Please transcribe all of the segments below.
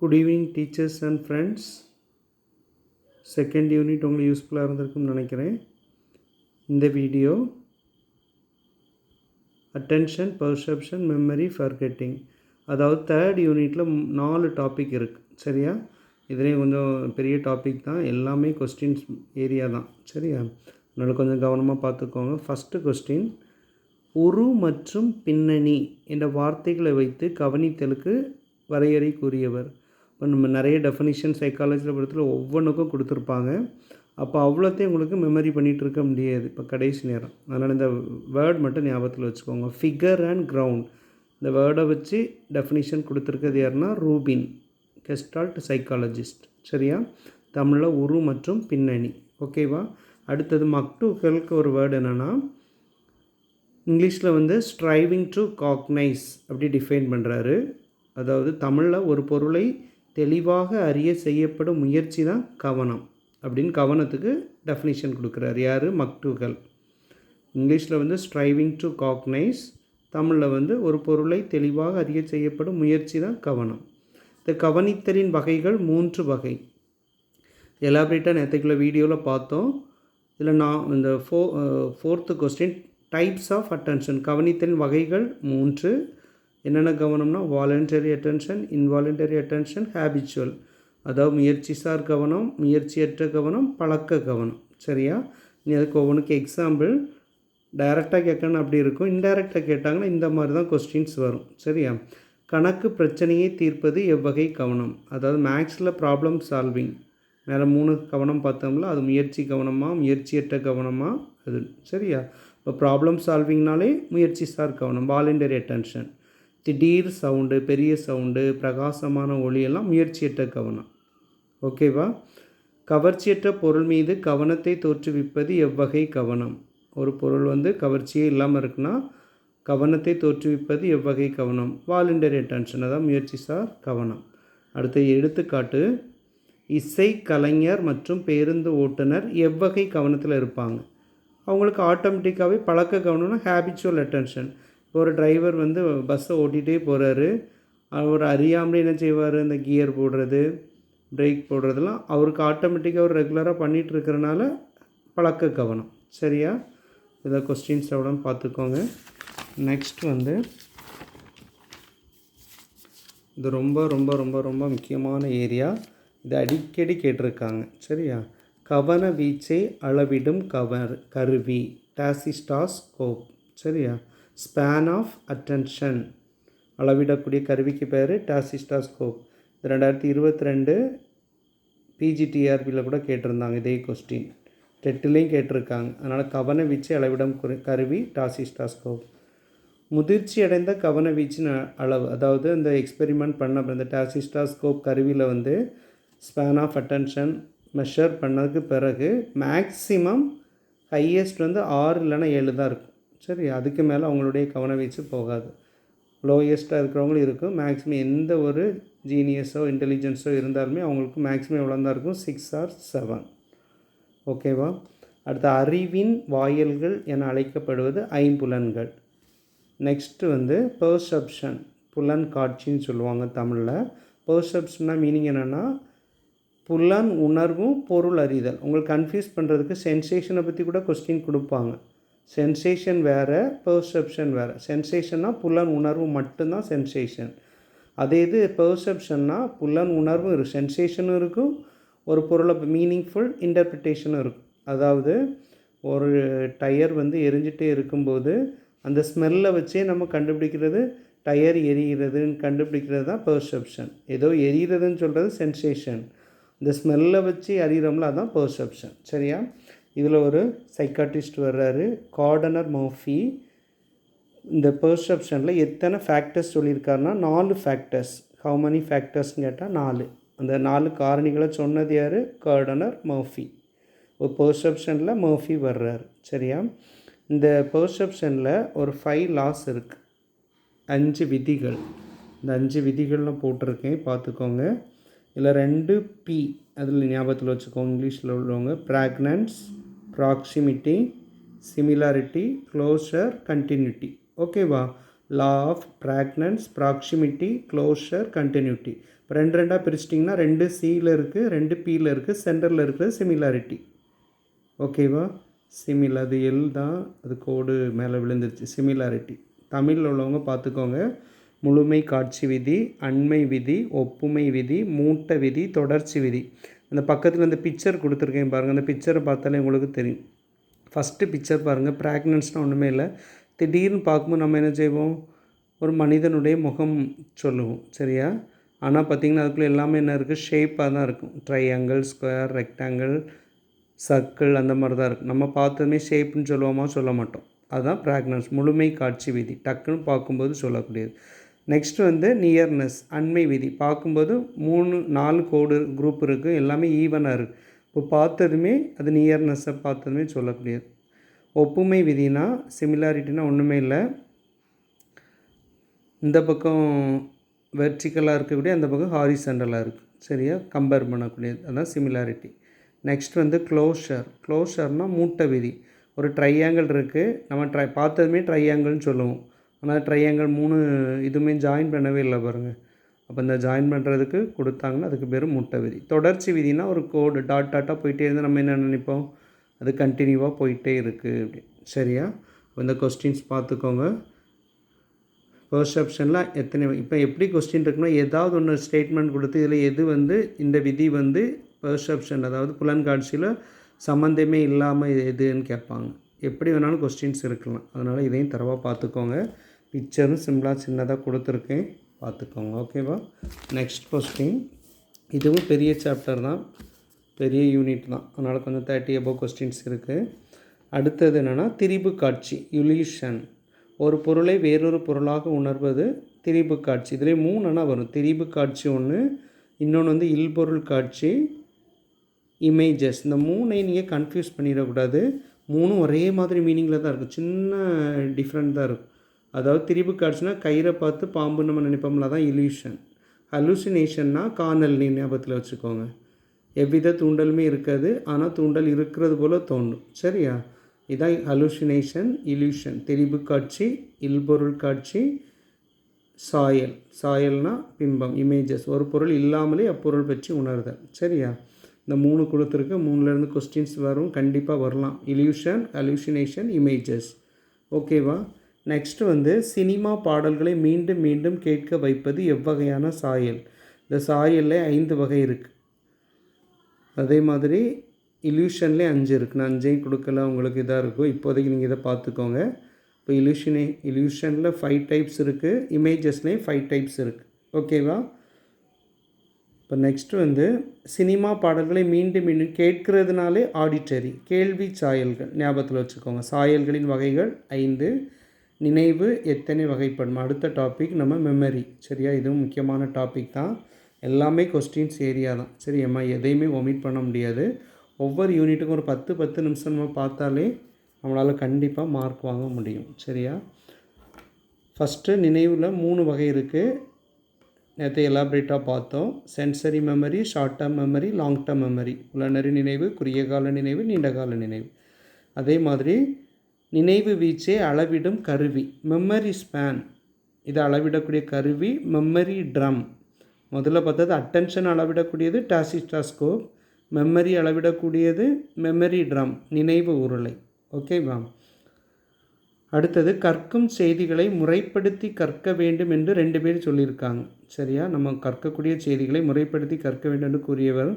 Good evening teachers and friends. Second unit உங்களுக்கு யூஸ்ஃபுல்லாக இருந்திருக்கும்னு நினைக்கிறேன். இந்த video attention, perception, memory, forgetting, அதாவது தேர்ட் யூனிட்டில் 4 டாபிக் இருக்குது. சரியா? இதுலேயும் கொஞ்சம் பெரிய டாபிக் தான், எல்லாமே கொஸ்டின்ஸ் ஏரியா தான். சரியா? அதனால் கொஞ்சம் கவனமாக பார்த்துக்கோங்க. ஃபஸ்ட்டு கொஸ்டின், உரு மற்றும் பின்னணி என்ற வார்த்தைகளை வைத்து கவனித்தலுக்கு வரையறை கூறியவர். இப்போ நம்ம நிறைய டெஃபினிஷன் சைக்காலஜியில் படத்தில் ஒவ்வொன்றுக்கும் கொடுத்துருப்பாங்க. அப்போ அவ்வளோத்தையும் உங்களுக்கு மெமரி பண்ணிகிட்டு இருக்க முடியாது இப்போ கடைசி நேரம். அதனால் இந்த வேர்ட் மட்டும் ஞாபகத்தில் வச்சுக்கோங்க. ஃபிகர் அண்ட் கிரவுண்ட், இந்த வேர்டை வச்சு டெஃபினிஷன் கொடுத்துருக்கிறது யாருன்னா ரூபின், கெஸ்டால்ட் சைக்காலஜிஸ்ட். சரியா? தமிழில் உரு மற்றும் பின்னணி. ஓகேவா? அடுத்தது மக்டூகலுக்கு ஒரு வேர்டு என்னென்னா, இங்கிலீஷில் வந்து ஸ்ட்ரைவிங் டு காக்னைஸ் அப்படி டிஃபைன் பண்ணுறாரு. அதாவது தமிழில் ஒரு பொருளை தெளிவாக அறிய செய்யப்படும் முயற்சி தான் கவனம் அப்படின்னு கவனத்துக்கு டெஃபினிஷன் கொடுக்குறாரு. யார்? மக்டூகல். இங்கிலீஷில் வந்து ஸ்ட்ரைவிங் டு காக்னைஸ், தமிழில் வந்து ஒரு பொருளை தெளிவாக அறிய செய்யப்படும் முயற்சி தான் கவனம். இந்த கவனித்தலின் வகைகள் 3 வகை. எலாபரேட்டாக நேற்றுக்குள்ள வீடியோவில் பார்த்தோம். இதில் நான் இந்த fourth question, types of attention, கவனித்தலின் வகைகள் 3. என்னென்ன கவனம்னா voluntary attention, involuntary attention, habitual, அதாவது முயற்சிசார் கவனம், முயற்சியற்ற கவனம், பழக்க கவனம். சரியா? நீ அதுக்கு ஒவ்வொன்றுக்கு எக்ஸாம்பிள் டைரெக்டாக கேட்கணும் அப்படி இருக்கும், இன்டைரக்டாக கேட்டாங்கன்னா இந்த மாதிரி தான் கொஸ்டின்ஸ் வரும். சரியா? கணக்கு பிரச்சனையை தீர்ப்பது எவ்வகை கவனம், அதாவது மேக்ஸில் ப்ராப்ளம் சால்விங், மேலே 3 கவனம் பார்த்தோம்ல, அது முயற்சி கவனமாக, முயற்சியற்ற கவனமாக அது. சரியா? இப்போ ப்ராப்ளம் சால்விங்னாலே முயற்சிசார் கவனம், வாலண்டரி அட்டென்ஷன். திடீர் சவுண்டு, பெரிய சவுண்டு, பிரகாசமான ஒளியெல்லாம் முயற்சியற்ற கவனம். ஓகேவா? கவர்ச்சியற்ற பொருள் மீது கவனத்தை தோற்றுவிப்பது எவ்வகை கவனம், ஒரு பொருள் வந்து கவர்ச்சியே இல்லாமல் இருக்குன்னா கவனத்தை தோற்றுவிப்பது எவ்வகை கவனம், வாலண்டரி அட்டென்ஷன், அதான் முயற்சிசார் கவனம். அடுத்த எடுத்துக்காட்டு, இசை கலைஞர் மற்றும் பேருந்து ஓட்டுநர் எவ்வகை கவனத்தில் இருப்பாங்க. அவங்களுக்கு ஆட்டோமேட்டிக்காகவே பழக்க கவனம்னா ஹேபிச்சுவல் அட்டென்ஷன். ஒரு டிரைவர் வந்து பஸ்ஸை ஓட்டிகிட்டே போகிறாரு, அவர் அறியாமலே என்ன செய்வார், இந்த கியர் போடுறது, பிரேக் போடுறதெல்லாம் அவருக்கு ஆட்டோமேட்டிக்காக அவர் ரெகுலராக பண்ணிகிட்டு இருக்கிறனால பழக்க கவனம். சரியா? இதை கொஸ்டின்ஸ் எவ்வளோ பார்த்துக்கோங்க. நெக்ஸ்ட் வந்து இது ரொம்ப ரொம்ப ரொம்ப ரொம்ப முக்கியமான ஏரியா, இது அடிக்கடி கேட்டிருக்காங்க. சரியா? கவன வீச்சை அளவிடும் கருவி, டாசிஸ்டாஸ்கோப். சரியா? ஸ்பேன் ஆஃப் அட்டென்ஷன், அளவிடக்கூடிய கருவிக்கு பேர் டாசிஸ்டாஸ்கோப். 2022 பிஜிடிஆர்பியில் கூட கேட்டிருந்தாங்க இதே கொஸ்டின், டெட்டுலேயும் கேட்டிருக்காங்க. அதனால் கவன வீச்சை அளவிடும் கருவி டாசிஸ்டாஸ்கோப். முதிர்ச்சி அடைந்த கவன வீச்சின் அளவு, அதாவது இந்த எக்ஸ்பெரிமெண்ட் பண்ண இந்த டாசிஸ்டாஸ்கோப் கருவியில் வந்து ஸ்பேன் ஆஃப் அட்டென்ஷன் மெஷர் பண்ணதுக்கு பிறகு மேக்ஸிமம் ஹையஸ்ட் வந்து 6 இல்லைன்னா 7 தான் இருக்கும். சரி, அதுக்கு மேலே அவங்களுடைய கவன வீச்சு போகாது. லோயஸ்ட்டாக இருக்கிறவங்களும் இருக்கும். மேக்ஸிமம் எந்த ஒரு ஜீனியஸோ இன்டெலிஜென்ஸோ இருந்தாலுமே அவங்களுக்கு மேக்ஸிமம் எவ்வளோ தான் இருக்கும், 6 or 7. ஓகேவா? அடுத்த அறிவின் வாயில்கள் என அழைக்கப்படுவது ஐம்புலன்கள். நெக்ஸ்ட்டு வந்து பெர்செப்ஷன், புலன் காட்சின்னு சொல்லுவாங்க தமிழில். பெர்செப்ஷன்னா மீனிங் என்னென்னா புலன் உணர்வும் பொருள் அறிதல். உங்களுக்கு கன்ஃபியூஸ் பண்ணுறதுக்கு சென்சேஷனை பற்றி கூட கொஸ்டின் கொடுப்பாங்க. சென்சேஷன் வேறு, பெர்செப்ஷன் வேறு. சென்சேஷன்னா புலன் உணர்வு மட்டும்தான் சென்சேஷன். அதே இது பெர்செப்ஷன்னா புலன் உணர்வும் இருக்கும், சென்சேஷனும் இருக்கும், ஒரு பொருளை மீனிங்ஃபுல் இன்டர்பிரிட்டேஷனும் இருக்கும். அதாவது ஒரு டயர் வந்து எரிஞ்சிட்டே இருக்கும்போது அந்த ஸ்மெல்லை வச்சே நம்ம கண்டுபிடிக்கிறது டயர் எரிகிறதுன்னு கண்டுபிடிக்கிறது தான் பெர்செப்ஷன். ஏதோ எரிகிறதுன்னு சொல்கிறது சென்சேஷன், இந்த ஸ்மெல்லை வச்சு அறிகிறோம்ல அதுதான் பெர்செப்ஷன். சரியா? இதில் ஒரு சைக்காட்ரிஸ்ட் வர்றாரு, கார்டனர் மர்ஃபி. இந்த பெர்செப்ஷனில் எத்தனை ஃபேக்டர்ஸ் சொல்லியிருக்காருன்னா 4 ஃபேக்டர்ஸ். ஹவு many ஃபேக்டர்ஸ்னு கேட்டால் 4. அந்த 4 காரணிகளை சொன்னது யார்? Gardener Murphy. ஒரு பெர்செப்ஷனில் மர்ஃபி வர்றாரு. சரியா? இந்த பெர்செப்ஷனில் ஒரு 5 லாஸ் இருக்குது, 5 விதிகள். இந்த 5 விதிகள்லாம் போட்டிருக்கேன், பார்த்துக்கோங்க. இதில் 2 P அதில் ஞாபகத்தில் வச்சுக்கோங்க, இங்கிலீஷில் உள்ளவங்க. Pragnanz, proximity, similarity, closure, continuity. ஓகேவா? Law of pragnanz, proximity, closure, continuity. இப்போ ரெண்டாக பிரிச்சிட்டிங்கன்னா 2 சியில் இருக்குது, 2 பியில் இருக்குது, சென்டரில் இருக்கிறது சிமிலாரிட்டி. ஓகேவா? அது எல் தான், அது கோடு மேலே விழுந்துருச்சு. சிமிலாரிட்டி. தமிழில் உள்ளவங்க பார்த்துக்கோங்க. முழுமை காட்சி விதி, அண்மை விதி, ஒப்புமை விதி, மூட்ட விதி, தொடர்ச்சி விதி. அந்த பக்கத்தில் இந்த பிக்சர் கொடுத்துருக்கேன் பாருங்கள். அந்த பிக்சரை பார்த்தாலே உங்களுக்கு தெரியும். ஃபஸ்ட்டு பிக்சர் பாருங்கள். ப்ராக்னன்ஸ்னால் ஒன்றுமே இல்லை. திடீர்னு பார்க்கும்போது நம்ம என்ன செய்வோம், ஒரு மனிதனுடைய முகம் சொல்லுவோம், சரியா? ஆனால் பார்த்திங்கன்னா அதுக்குள்ளே எல்லாமே என்ன இருக்குது, ஷேப்பாக தான் இருக்கும். ட்ரையாங்கிள், ஸ்கொயர், ரெக்டாங்கிள், சர்க்கிள், அந்த மாதிரி தான் இருக்கும். நம்ம பார்த்ததுமே ஷேப்புன்னு சொல்லுவோமா, சொல்ல மாட்டோம். அதுதான் ப்ராக்னன்ஸ், முழுமை காட்சி விதி. டக்குன்னு பார்க்கும்போது சொல்லக்கூடியது. நெக்ஸ்ட்டு வந்து நியர்னஸ், அண்மை விதி. பார்க்கும்போது 3-4 கோடு குரூப் இருக்குது, எல்லாமே ஈவனாக இருக்குது. இப்போ பார்த்ததுமே அது நியர்னஸை பார்த்ததுமே சொல்லக்கூடியது. ஒப்புமை விதினா, சிமிலாரிட்டினா ஒன்றுமே இல்லை, இந்த பக்கம் வெர்டிக்கலாக இருக்கக்கூடிய, அந்த பக்கம் ஹாரிசண்டலாக இருக்குது, சரியா? கம்பேர் பண்ணக்கூடியது, அதுதான் சிமிலாரிட்டி. நெக்ஸ்ட் வந்து க்ளோஷர்னால் மூட்டை விதி. ஒரு ட்ரையாங்கிள் இருக்குது, நம்ம பார்த்ததுமே ட்ரையாங்கிள்னு சொல்லுவோம். ஆனால் ட்ரையாங்கிள் 3 இதுவுமே ஜாயின் பண்ணவே இல்லை பாருங்கள். அப்போ இந்த ஜாயின் பண்ணுறதுக்கு கொடுத்தாங்கன்னா அதுக்கு பேர் மூட்டை விதி. தொடர்ச்சி விதினா ஒரு கோடு டாட்டாக போயிட்டே இருந்தால் நம்ம என்ன நினைப்போம், அது கண்டினியூவாக போயிட்டே இருக்குது அப்படி, சரியா? இந்த கொஸ்டின்ஸ் பார்த்துக்கோங்க. பெர்செப்ஷனில் இப்போ எப்படி கொஸ்டின் இருக்குன்னா, ஏதாவது ஒன்று ஸ்டேட்மெண்ட் கொடுத்து இதில் எது வந்து இந்த விதி வந்து பெர்செப்ஷன், அதாவது புலன்காட்சியில் சம்மந்தமே இல்லாமல் எதுன்னு கேட்பாங்க. எப்படி வேணாலும் கொஸ்டின்ஸ் இருக்கலாம். அதனால் இதையும் தரவாக பார்த்துக்கோங்க. பிக்சரும் சிம்பிளாக சின்னதாக கொடுத்துருக்கேன், பார்த்துக்கோங்க. ஓகேவா? Next question. இதுவும் பெரிய சாப்டர் தான், பெரிய யூனிட் தான். அதனால் கொஞ்சம் 30 above கொஸ்டின்ஸ் இருக்குது. அடுத்தது என்னென்னா திரிபு காட்சி, இல்யூஷன். ஒரு பொருளை வேறொரு பொருளாக உணர்வது திரிபு காட்சி. இதிலே 3 வரும். திரிபு காட்சி ஒன்று, இன்னொன்று வந்து இல்பொருள் காட்சி, இமேஜஸ். இந்த 3ஐயும் நீங்கள் கன்ஃபியூஸ் பண்ணிடக்கூடாது. 3 ஒரே மாதிரி மீனிங்கில் தான் இருக்கும், சின்ன டிஃப்ரெண்ட் தான் இருக்கும். அதாவது திரிபு காட்சினா கயிறை பார்த்து பாம்பு நம்ம நினைப்போம்ல, தான் இல்யூஷன். ஹலூசினேஷன்னா காணல், நீ ஞாபகத்தில் வச்சுக்கோங்க. எவ்வித தூண்டலுமே இருக்காது, ஆனால் தூண்டல் இருக்கிறது போல் தோண்டும், சரியா? இதான் ஹலூசினேஷன், இல்யூஷன். திரிபு காட்சி, இல்பொருள் காட்சி, சாயல்னா பிம்பம், இமேஜஸ். ஒரு பொருள் இல்லாமலே அப்பொருள் பற்றி உணர்தல், சரியா? இந்த 3 கொடுத்துருக்கு. 3லேருந்து கொஸ்டின்ஸ் வரும், கண்டிப்பாக வரலாம். Illusion, hallucination, images. ஓகேவா? நெக்ஸ்ட்டு வந்து சினிமா பாடல்களை மீண்டும் மீண்டும் கேட்க வைப்பது எவ்வகையான சாயல்? இந்த சாயலில் 5 வகை இருக்குது. அதே மாதிரி இல்யூஷன்லேயே 5 இருக்குது. நான் 5ஐயும் கொடுக்கல, உங்களுக்கு இதாக இருக்கும். இப்போதைக்கு நீங்கள் இதை பார்த்துக்கோங்க. இப்போ இல்யூஷனில் 5 டைப்ஸ் இருக்குது, இமேஜஸ்லேயும் 5 டைப்ஸ் இருக்குது. ஓகேவா? இப்போ நெக்ஸ்ட்டு வந்து சினிமா பாடல்களை மீண்டும் மீண்டும் கேட்கறதுனாலே ஆடிட்டரி, கேள்வி சாயல்கள். ஞாபகத்தில் வச்சுக்கோங்க. சாயல்களின் வகைகள் 5. நினைவு எத்தனை வகைப்படும்? அடுத்த டாபிக் நம்ம மெமரி, சரியா? இதுவும் முக்கியமான டாபிக் தான். எல்லாமே கொஸ்டின்ஸ் ஏரியா தான், சரியாம்மா? எதையுமே ஒமிட் பண்ண முடியாது. ஒவ்வொரு யூனிட்டுக்கும் ஒரு 10 நிமிஷம் நம்ம பார்த்தாலே நம்மளால் கண்டிப்பாக மார்க் வாங்க முடியும், சரியா? ஃபஸ்ட்டு நினைவில் 3 வகை இருக்குது. நேற்று எலாபரேட்டாக பார்த்தோம். Sensory memory, short term memory, long term memory. உளநறி நினைவு, குறுகிய கால நினைவு, நீண்ட கால நினைவு. அதே மாதிரி நினைவு வீச்சை அளவிடும் கருவி, மெமரி ஸ்பேன். இதை அளவிடக்கூடிய கருவி மெமரி ட்ரம். முதல்ல பார்த்தது அட்டென்ஷன் அளவிடக்கூடியது டாசிஸ்டாஸ்கோப். மெமரி அளவிடக்கூடியது மெமரி ட்ரம், நினைவு உருளை. ஓகேவா? அடுத்தது கற்கும் செய்திகளை முறைப்படுத்தி கற்க வேண்டும் என்று 2 பேர் சொல்லியிருக்காங்க, சரியா? நம்ம கற்கக்கூடிய செய்திகளை முறைப்படுத்தி கற்க வேண்டும் என்று கூறியவர்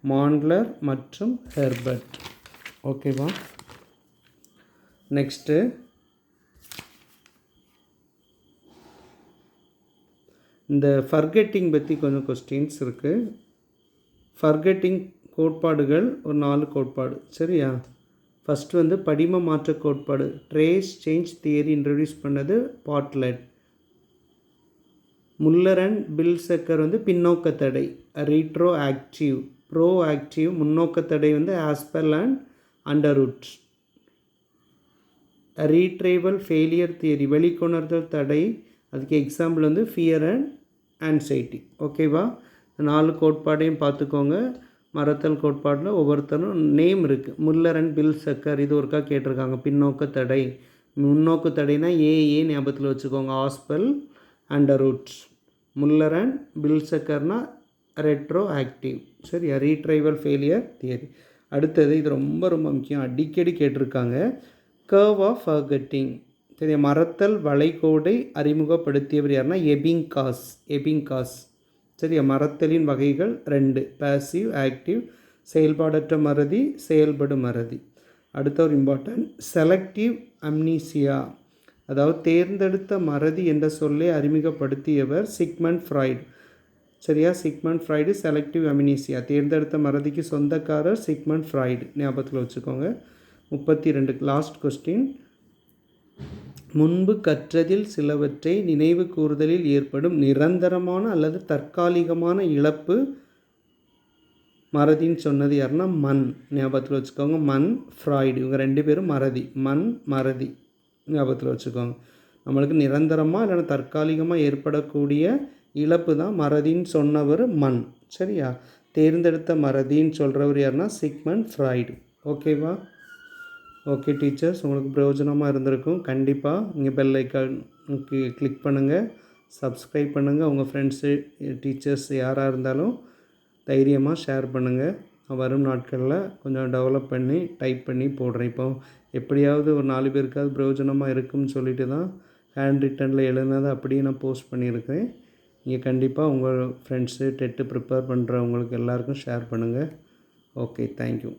மாண்ட்லர் மற்றும் ஹெர்பர்ட். ஓகேவா? நெக்ஸ்ட்டு இந்த ஃபர்கெட்டிங் பற்றி கொஞ்சம் கொஸ்டின்ஸ் இருக்குது. ஃபர்கெட்டிங் கோட்பாடுகள் ஒரு 4 கோட்பாடு, சரியா? ஃபஸ்ட்டு வந்து படிம மாற்ற கோட்பாடு, ட்ரேஸ் சேஞ்ச் தியரி இன்ட்ரடியூஸ் பண்ணது பாட்லெட். முல்லர் அண்ட் பில்செக்கர் வந்து பின்னோக்க தடை, ரீட்ரோ ஆக்டிவ். ப்ரோ ஆக்டிவ் முன்னோக்க தடை வந்து ஆஸ்பெல் அண்ட் அண்டர்வுட். ரீட்ரைவல் ஃபெயிலியர் தியரி, வெளிக்கொணர்தல் தடை, அதுக்கு எக்ஸாம்பிள் வந்து ஃபியர் அண்ட் ஆன்சைட்டி. ஓகேவா? 4 கோட்பாடையும் பார்த்துக்கோங்க. மறத்தல் கோட்பாடில் ஒவ்வொருத்தரும் நேம் இருக்குது. முல்லர் அண்ட் பில்செக்கர், இது ஒருக்கா கேட்டிருக்காங்க. பின்னோக்க தடை, முன்னோக்கு தடைனா ஏஏ ஞாபகத்தில் வச்சுக்கோங்க. ஆஸ்பெல் அண்டர் ரூட்ஸ். முல்லர் அண்ட் பில்சக்கர்னா ரெட்ரோ ஆக்டிவ். சரியா, ரீட்ரைவல் ஃபெயிலியர் தியரி. அடுத்தது இது ரொம்ப ரொம்ப முக்கியம், அடிக்கடி கேட்டிருக்காங்க. Curve of forgetting. சரியா, மறத்தல் வளைகோடை அறிமுகப்படுத்தியவர் யாருன்னா எபிங்காஸ். சரியா, மறத்தலின் வகைகள் 2, பேசிவ் ஆக்டிவ். செயல்பாடற்ற மறதி, செயல்படும் மறதி. அடுத்த ஒரு இம்பார்ட்டன்ட், செலக்டிவ் அம்னீசியா, அதாவது தேர்ந்தெடுத்த மறதி என்ற சொல்லை அறிமுகப்படுத்தியவர் சிக்மண்ட் ஃப்ராய்டு. சரியா, சிக்மண்ட் ஃப்ராய்டு செலக்டிவ் அம்னீசியா, தேர்ந்தெடுத்த மறதிக்கு சொந்தக்காரர் சிக்மண்ட் ஃப்ராய்டு, ஞாபகத்தில் வச்சுக்கோங்க. 32 லாஸ்ட் கொஸ்டின். முன்பு கற்றதில் சிலவற்றை நினைவு கூறுதலில் ஏற்படும் நிரந்தரமான அல்லது தற்காலிகமான இழப்பு மறதின்னு சொன்னது யாருன்னா மன், ஞாபகத்தில் வச்சுக்கோங்க. மன், ஃப்ராய்டு, இவங்க 2 பேரும் மறதி. மன், மறதி, ஞாபகத்தில் வச்சுக்கோங்க. நம்மளுக்கு நிரந்தரமாக இல்லைன்னா தற்காலிகமாக ஏற்படக்கூடிய இழப்பு தான் மறதின்னு சொன்னவர் மன். சரியா, தேர்ந்தெடுத்த மறதின்னு சொல்கிறவர் யாருன்னா சிக்மண்ட் ஃப்ராய்டு. ஓகேவா? ஓகே டீச்சர்ஸ், உங்களுக்கு பிரயோஜனமாக இருந்திருக்கும். கண்டிப்பாக நீங்கள் பெல் ஐக்கானுக்கு கிளிக் பண்ணுங்கள், சப்ஸ்கிரைப் பண்ணுங்கள். உங்கள் ஃப்ரெண்ட்ஸு டீச்சர்ஸ் யாராக இருந்தாலும் தைரியமாக ஷேர் பண்ணுங்கள். வரும் நாட்களில் கொஞ்சம் டெவலப் பண்ணி டைப் பண்ணி போடுறேன். இப்போ எப்படியாவது ஒரு 4 பேருக்காவது பிரயோஜனமாக இருக்குன்னு சொல்லிட்டு தான் ஹேண்ட் ரிட்டனில் எழுதுனதை அப்படியே நான் போஸ்ட் பண்ணியிருக்கேன். நீங்கள் கண்டிப்பாக உங்கள் ஃப்ரெண்ட்ஸு டெட்டு ப்ரிப்பேர் பண்ணுறவங்களுக்கு எல்லாருக்கும் ஷேர் பண்ணுங்கள். Okay, thank you.